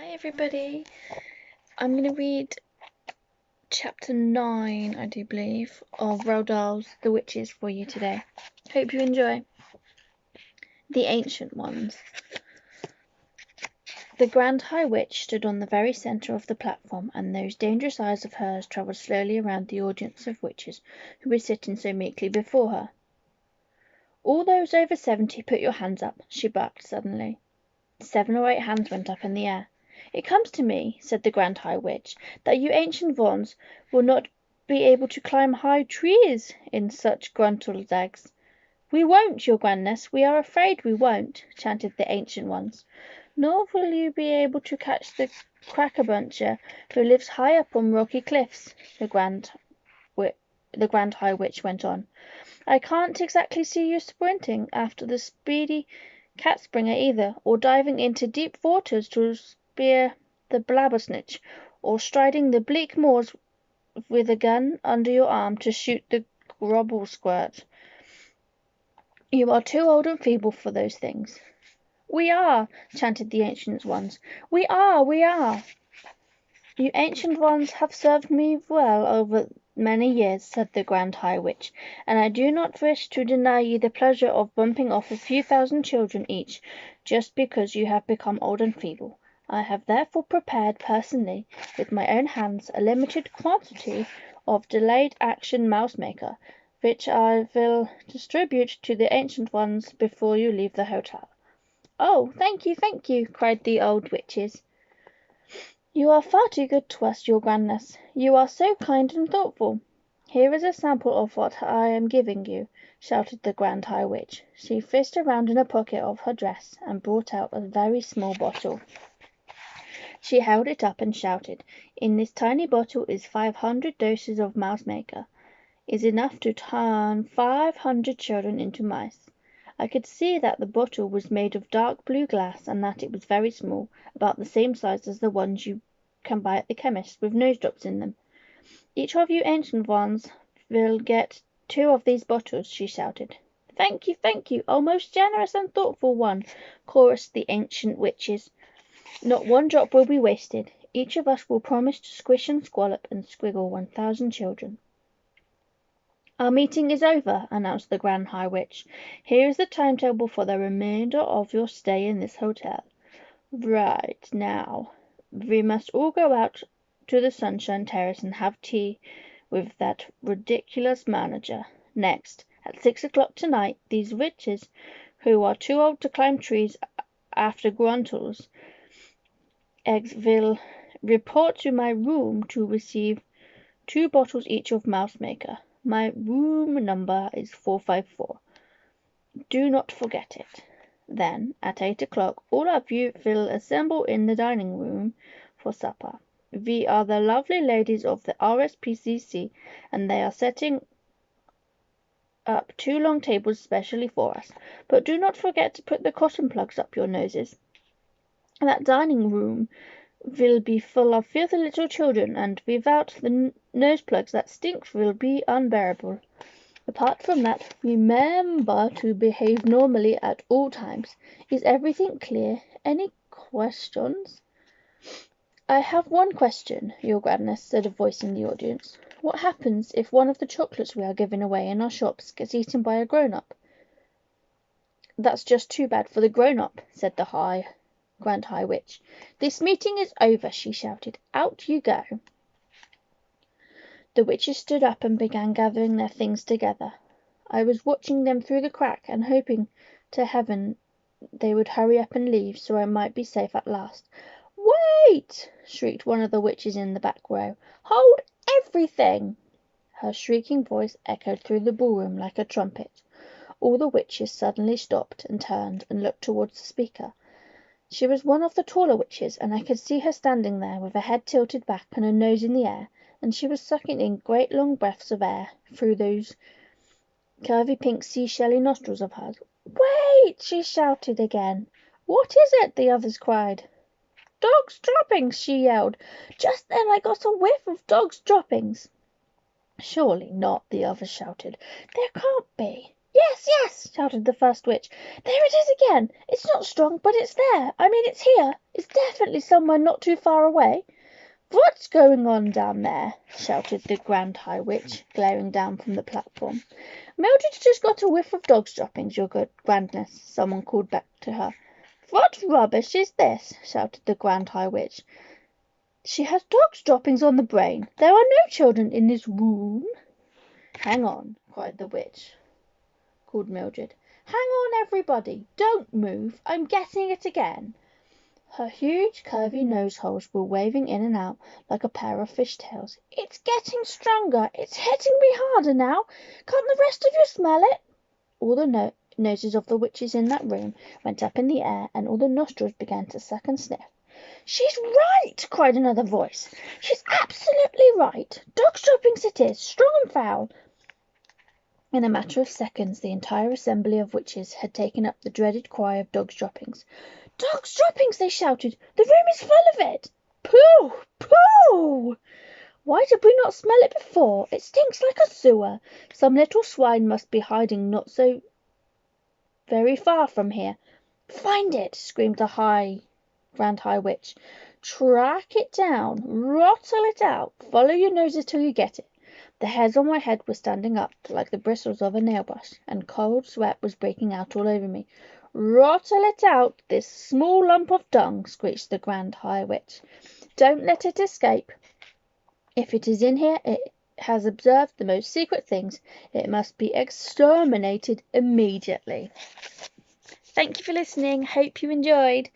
Hi everybody, I'm going to read chapter 9, I do believe, of Roald Dahl's The Witches for you today. Hope you enjoy. The Ancient Ones. The Grand High Witch stood on the very centre of the platform, and those dangerous eyes of hers travelled slowly around the audience of witches who were sitting so meekly before her. "All those over 70, put your hands up," she barked suddenly. 7 or 8 hands went up in the air. "It comes to me," said the Grand High Witch, "that you ancient ones will not be able to climb high trees in such gruntles eggs." "We won't, your grandness, we are afraid we won't," chanted the ancient ones. "Nor will you be able to catch the crackerbuncher who lives high up on rocky cliffs," the Grand High Witch went on. "I can't exactly see you sprinting after the speedy cat-springer either, or diving into deep waters to spear the blabbersnitch, or striding the bleak moors with a gun under your arm to shoot the grobble-squirt. You are too old and feeble for those things." "We are," chanted the ancient ones. "We are, we are." "You ancient ones have served me well over many years," said the Grand High Witch, "and I do not wish to deny ye the pleasure of bumping off a few thousand children each, just because you have become old and feeble. I have therefore prepared personally, with my own hands, a limited quantity of delayed action mouse maker, which I will distribute to the ancient ones before you leave the hotel." "Oh, thank you," cried the old witches. "You are far too good to us, your grandness. You are so kind and thoughtful." "Here is a sample of what I am giving you," shouted the Grand High Witch. She fished around in a pocket of her dress and brought out a very small bottle. She held it up and shouted, "In this tiny bottle is 500 doses of mouse maker. Is enough to turn 500 children into mice." I could see that the bottle was made of dark blue glass, and that it was very small, about the same size as the ones you can buy at the chemist's, with nose drops in them. "Each of you ancient ones will get 2 of these bottles," she shouted. Thank you, oh most generous and thoughtful one," chorused the ancient witches. "Not one drop will be wasted. Each of us will promise to squish and squallop and squiggle 1,000 children." "Our meeting is over," announced the Grand High Witch. "Here is the timetable for the remainder of your stay in this hotel. Right now, we must all go out to the Sunshine Terrace and have tea with that ridiculous manager. Next, at 6 o'clock tonight, these witches, who are too old to climb trees after gruntles eggs, will report to my room to receive 2 bottles each of mouse maker. My room number is 454. Do not forget it. Then, at 8 o'clock, all of you will assemble in the dining room for supper. We are the lovely ladies of the RSPCC, and they are setting up 2 long tables specially for us. But do not forget to put the cotton plugs up your noses. That dining room will be full of filthy little children, and without the nose plugs that stink will be unbearable. Apart from that, remember to behave normally at all times. Is everything clear? Any questions?" "I have one question, your grandness," said a voice in the audience. "What happens if one of the chocolates we are giving away in our shops gets eaten by a grown-up?" "That's just too bad for the grown-up," said the Grand High Witch. "This meeting is over," she shouted. "Out you go." The witches stood up and began gathering their things together. I was watching them through the crack and hoping to heaven they would hurry up and leave, so I might be safe at last. "Wait!" shrieked one of the witches in the back row. "Hold everything!" Her shrieking voice echoed through the ballroom like a trumpet. All the witches suddenly stopped and turned and looked towards the speaker. She was one of the taller witches, and I could see her standing there with her head tilted back and her nose in the air, and she was sucking in great long breaths of air through those curvy pink seashelly nostrils of hers. "Wait!" she shouted again. "What is it?" the others cried. "Dogs' droppings!" she yelled. Just then I got a whiff of dogs' droppings. "Surely not," the others shouted. "There can't be." Yes, yes, shouted the first witch. There it is again. It's not strong, but it's there. I mean, it's here. It's definitely somewhere not too far away. What's going on down there? Shouted the Grand High Witch, glaring down from the platform. Mildred's just got a whiff of dog's droppings, your good grandness, someone called back to her. What rubbish is this? Shouted the Grand High Witch. She has dog's droppings on the brain. There are no children in this room. Hang on, cried the witch, called Mildred. Hang on, everybody. Don't move. I'm getting it again. Her huge, curvy nose holes were waving in and out like a pair of fishtails. It's getting stronger. It's hitting me harder now. Can't the rest of you smell it? All the noses of the witches in that room went up in the air, and all the nostrils began to suck and sniff. She's right, cried another voice. She's absolutely right. Dog's droppings it is, strong and foul. In a matter of seconds, the entire assembly of witches had taken up the dreaded cry of dog's droppings. Dog's droppings, they shouted. The room is full of it. Pooh! Pooh! Why did we not smell it before? It stinks like a sewer. Some little swine must be hiding not so very far from here. Find it, screamed the Grand High Witch. Track it down, rattle it out, follow your noses till you get it. The hairs on my head were standing up like the bristles of a nail brush, and cold sweat was breaking out all over me. Rattle it out, this small lump of dung, screeched the Grand High Witch. Don't let it escape. If it is in here, it has observed the most secret things. It must be exterminated immediately. Thank you for listening. Hope you enjoyed.